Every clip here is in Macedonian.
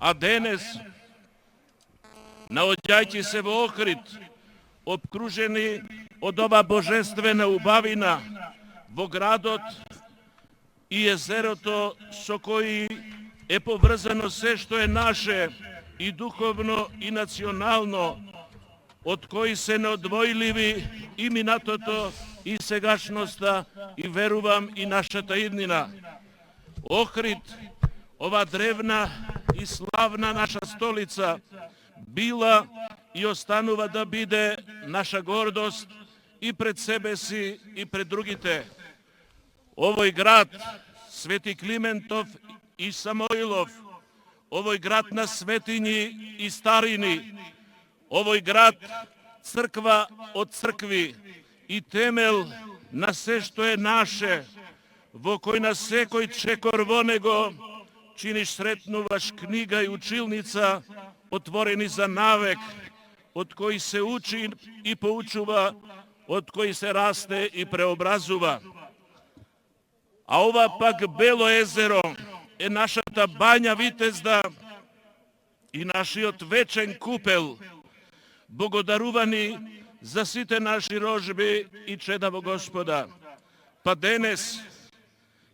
А денес, наоѓајќи се во Охрид, обкружени од ова божествена убавина, во градот и езерото со кои е поврзано се што е наше и духовно и национално, од кои се неодвојливи и минатото и сегашноста и верувам и нашата иднина. Охрид, ова древна и славна наша столица, била и останува да биде наша гордост и пред себе си и пред другите. Овој град, Свети Климентов и Самоилов, овој град на светињи и старини, овој град црква од цркви и темел на се што е наше, во кој на секој чекор во него чиниш сретнуваш книга и училница, отворени за навек, од кој се учи и поучува, од кој се расте и преобразува. А ова пак Бело езеро е нашата бања Витезда и нашиот вечен купел, благодарувани за сите наши рожби и чеда во Господа. Па денес,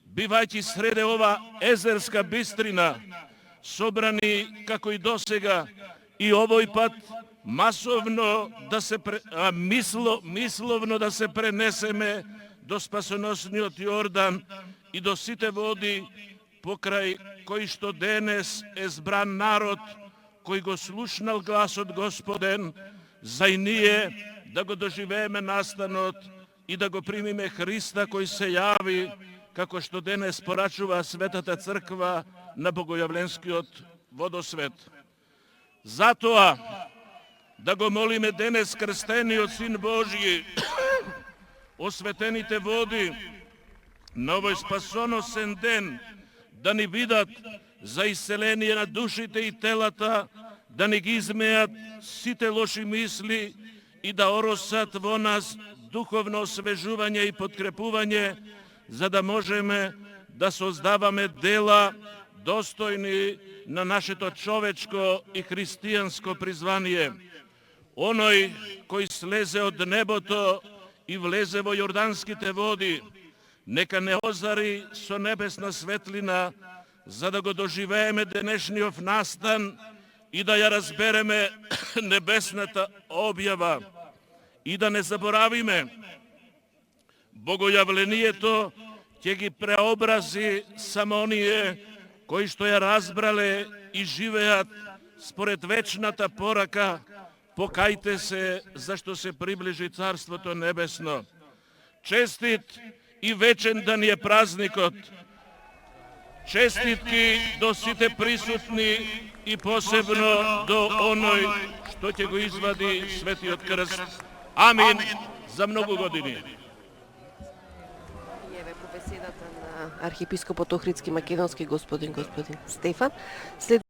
бивајќи среде ова езерска бистрина, собрани како и досега, и овој пат масовно да се мисловно да се пренесеме до спасоносниот Јордан и до сите води покрај кои што денес е збран народ, кој го слушнал гласот Господен, за и ние да го доживееме настанот и да го примиме Христа кој се јави, како што денес порачува Светата Црква на Богојавленскиот водосвет. Затоа, да го молиме денес крстениот Син Божји, осветените води на овој спасоносен ден, да ни бидат за исцеление на душите и телата, да ни ги измеат сите лоши мисли и да оросат во нас духовно освежување и подкрепување, за да можеме да создаваме дела достојни на нашето човечко и христијанско призвание. Оној кој слезе од небото и влезе во јорданските води, нека не озари со небесна светлина, за да го доживееме денешниот настан и да ја разбереме небесната објава и да не заборавиме Богојавлението ќе ги преобрази само оние кои што ја разбрале и живеат според вечната порака: покајте се, зашто се приближи Царството Небесно. Честит и вечен да ни е празникот. Честитки до сите присутни и посебно до оној што ќе го извади Светиот крст. Амин за многу години. Еве по беседата на архиепископот Охридски македонски господин Стефан.